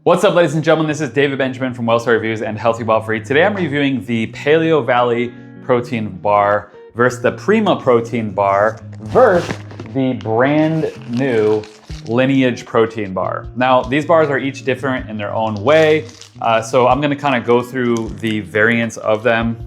What's up, ladies and gentlemen? This is David Benjamin from Wellstar Reviews and Healthy While Free. Today I'm reviewing the Paleovalley Protein Bar versus the Prima Protein Bar versus the brand new Lineage Protein Bar. Now, these bars are each different in their own way, so I'm gonna kind of go through the variants of them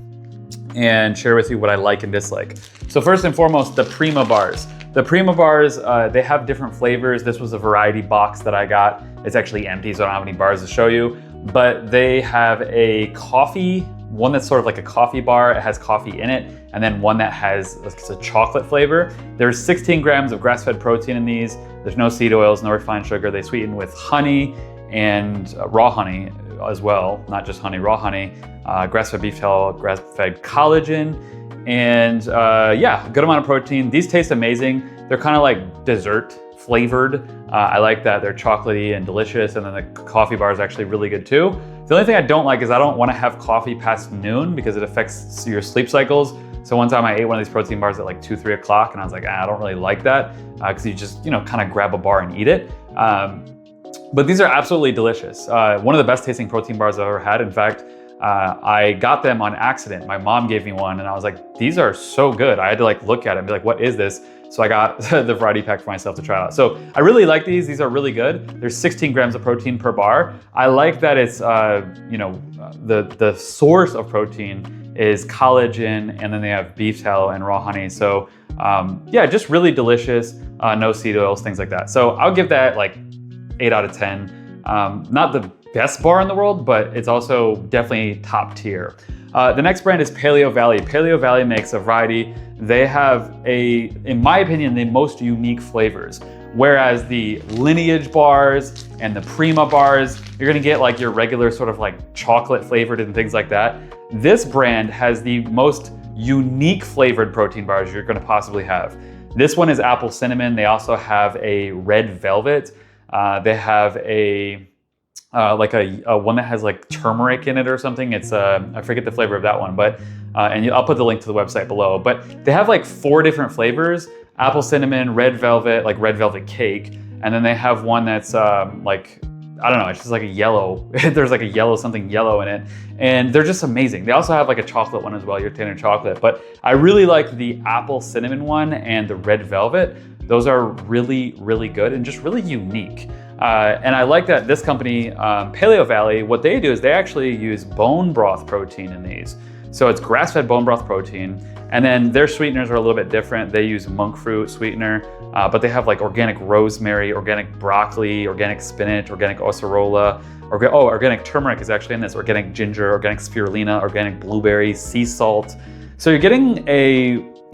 and share with you what I like and dislike. So first and foremost, the Prima Bars. The Prima Bars, they have different flavors. This was a variety box that I got. It's actually empty, so I don't have any bars to show you, but they have a coffee, one that's sort of like a coffee bar. It has coffee in it, and then one that has it's a chocolate flavor. There's 16 grams of grass-fed protein in these. There's no seed oils, no refined sugar. They sweeten with honey and raw honey as well, not just honey, raw honey, grass-fed beef tallow, grass-fed collagen, and yeah, good amount of protein. These taste amazing. They're kind of like dessert flavored. I like that they're chocolatey and delicious, and then the coffee bar is actually really good too. The only thing I don't like is I don't want to have coffee past noon because it affects your sleep cycles. So one time I ate one of these protein bars at like 2, 3 o'clock, and I was like, I don't really like that because you just, kind of grab a bar and eat it. But these are absolutely delicious. One of the best tasting protein bars I've ever had. In fact, I got them on accident. My mom gave me one and I was like, these are so good. I had to like look at it and be like, what is this? So I got the variety pack for myself to try out. So I really like these. These are really good. There's 16 grams of protein per bar. I like that it's, the source of protein is collagen, and then they have beef tallow and raw honey. So yeah, just really delicious. No seed oils, things like that. So I'll give that like 8 out of 10. Not the best bar in the world, but it's also definitely top tier. The next brand is Paleovalley. Paleovalley makes a variety. They have in my opinion, the most unique flavors. Whereas the Lineage bars and the Prima bars, you're gonna get like your regular sort of like chocolate flavored and things like that. This brand has the most unique flavored protein bars you're gonna possibly have. This one is apple cinnamon. They also have a red velvet. They have a one that has like turmeric in it or something. It's I forget the flavor of that one, but I'll put the link to the website below. But they have like 4 different flavors: apple cinnamon, red velvet, like red velvet cake, and then they have one that's like, I don't know, it's just like a yellow. There's like a something yellow in it, and they're just amazing. They also have like a chocolate one as well, your standard chocolate. But I really like the apple cinnamon one and the red velvet. Those are really, really good and just really unique. And I like that this company, Paleovalley, what they do is they actually use bone broth protein in these. So it's grass-fed bone broth protein, and then their sweeteners are a little bit different. They use monk fruit sweetener, but they have like organic rosemary, organic broccoli, organic spinach, organic acerola, organic turmeric is actually in this, organic ginger, organic spirulina, organic blueberry, sea salt. So you're getting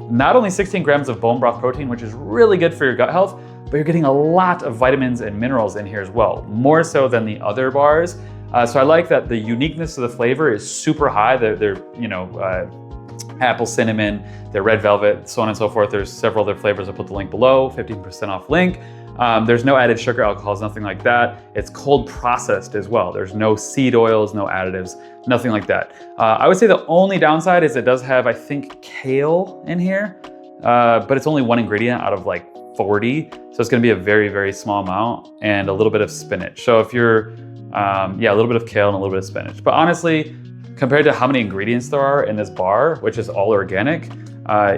not only 16 grams of bone broth protein, which is really good for your gut health, but you're getting a lot of vitamins and minerals in here as well, more so than the other bars. So I like that the uniqueness of the flavor is super high. They're apple cinnamon, they're red velvet, so on and so forth. There's several other flavors. I'll put the link below, 15% off link. There's no added sugar, alcohols, nothing like that. It's cold processed as well. There's no seed oils, no additives, nothing like that. I would say the only downside is it does have, I think, kale in here, but it's only 1 ingredient out of like 40. So it's gonna be a very, very small amount, and a little bit of spinach. So if you're, a little bit of kale and a little bit of spinach. But honestly, compared to how many ingredients there are in this bar, which is all organic,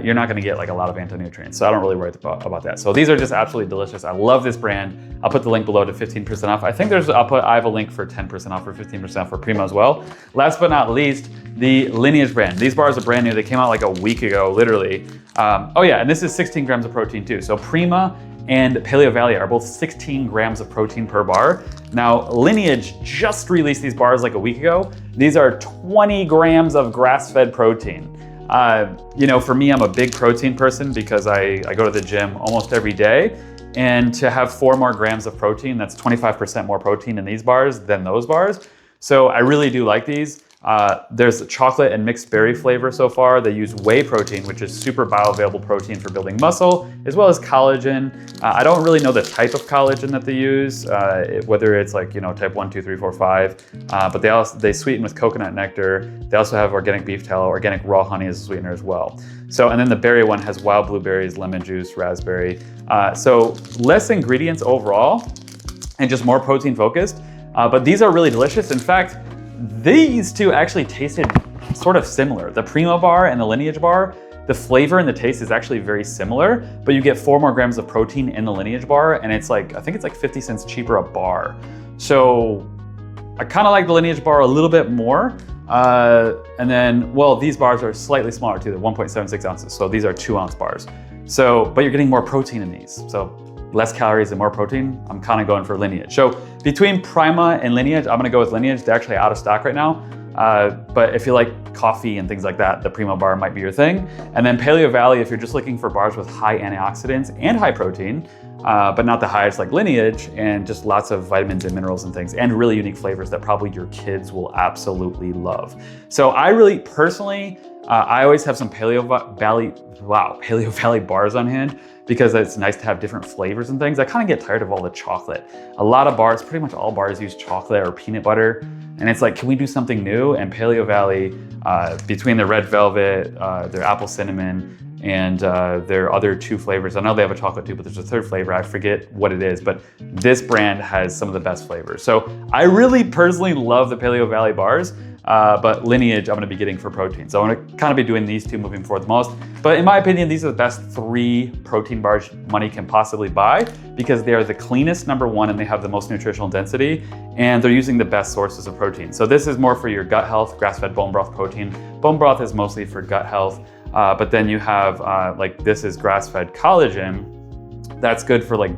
you're not gonna get like a lot of anti-nutrients. So I don't really worry about that. So these are just absolutely delicious. I love this brand. I'll put the link below to 15% off. I think I have a link for 10% off or 15% off for Prima as well. Last but not least, the Lineage brand. These bars are brand new. They came out like a week ago, literally. Oh yeah, and this is 16 grams of protein too. So Prima and Paleovalley are both 16 grams of protein per bar. Now, Lineage just released these bars like a week ago. These are 20 grams of grass-fed protein. For me, I'm a big protein person because I go to the gym almost every day. And to have 4 more grams of protein, that's 25% more protein in these bars than those bars. So I really do like these. There's chocolate and mixed berry flavor so far. They use whey protein, which is super bioavailable protein for building muscle, as well as collagen. I don't really know the type of collagen that they use, whether it's like, type 1, 2, 3, 4, 5, but they sweeten with coconut nectar. They also have organic beef tallow, organic raw honey as a sweetener as well. So, and then the berry one has wild blueberries, lemon juice, raspberry. So less ingredients overall and just more protein focused. But these are really delicious. In fact, these two actually tasted sort of similar. The Prima Bar and the Lineage Bar, the flavor and the taste is actually very similar, but you get 4 more grams of protein in the Lineage Bar, and it's like, I think it's like 50 cents cheaper a bar. So I kind of like the Lineage Bar a little bit more. And then, well, these bars are slightly smaller too. They're 1.76 ounces. So these are 2-ounce bars. So, but you're getting more protein in these. So less calories and more protein. I'm kind of going for Lineage. So between Prima and Lineage, I'm gonna go with Lineage. They're actually out of stock right now. But if you like coffee and things like that, the Prima Bar might be your thing. And then Paleovalley, if you're just looking for bars with high antioxidants and high protein, but not the highest like Lineage, and just lots of vitamins and minerals and things, and really unique flavors that probably your kids will absolutely love. So I really personally, I always have some Paleovalley bars on hand because it's nice to have different flavors and things. I kind of get tired of all the chocolate. A lot of bars, pretty much all bars use chocolate or peanut butter. And it's like, can we do something new? And Paleovalley, between their red velvet, their apple cinnamon, and their other 2 flavors. I know they have a chocolate too, but there's a 3rd flavor. I forget what it is, but this brand has some of the best flavors. So I really personally love the Paleovalley bars, but Lineage I'm gonna be getting for protein. So I'm gonna kind of be doing these 2 moving forward the most. But in my opinion, these are the best 3 protein bars money can possibly buy because they are the cleanest, #1, and they have the most nutritional density, and they're using the best sources of protein. So this is more for your gut health, grass-fed bone broth protein. Bone broth is mostly for gut health. But then you have, like this is grass-fed collagen. That's good for like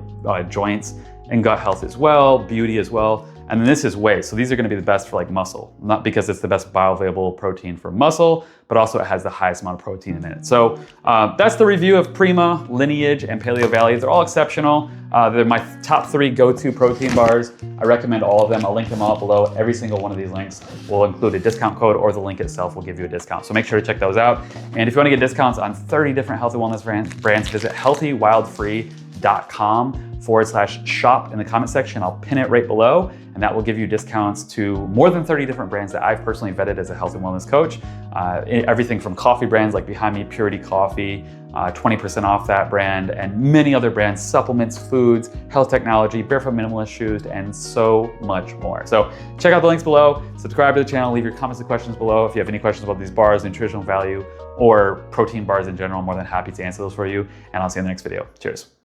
joints and gut health as well, beauty as well. And then this is whey. So these are gonna be the best for like muscle, not because it's the best bioavailable protein for muscle, but also it has the highest amount of protein in it. So that's the review of Prima, Lineage, and Paleovalley. They're all exceptional. They're my top 3 go-to protein bars. I recommend all of them. I'll link them all below. Every single one of these links will include a discount code, or the link itself will give you a discount. So make sure to check those out. And if you wanna get discounts on 30 different health and wellness brands, visit healthywildfree.com/shop in the comment section. I'll pin it right below, and that will give you discounts to more than 30 different brands that I've personally vetted as a health and wellness coach. Everything from coffee brands like behind me, Purity Coffee, 20% off that brand, and many other brands, supplements, foods, health technology, barefoot minimalist shoes, and so much more. So check out the links below, subscribe to the channel, leave your comments and questions below. If you have any questions about these bars, nutritional value, or protein bars in general, I'm more than happy to answer those for you. And I'll see you in the next video. Cheers.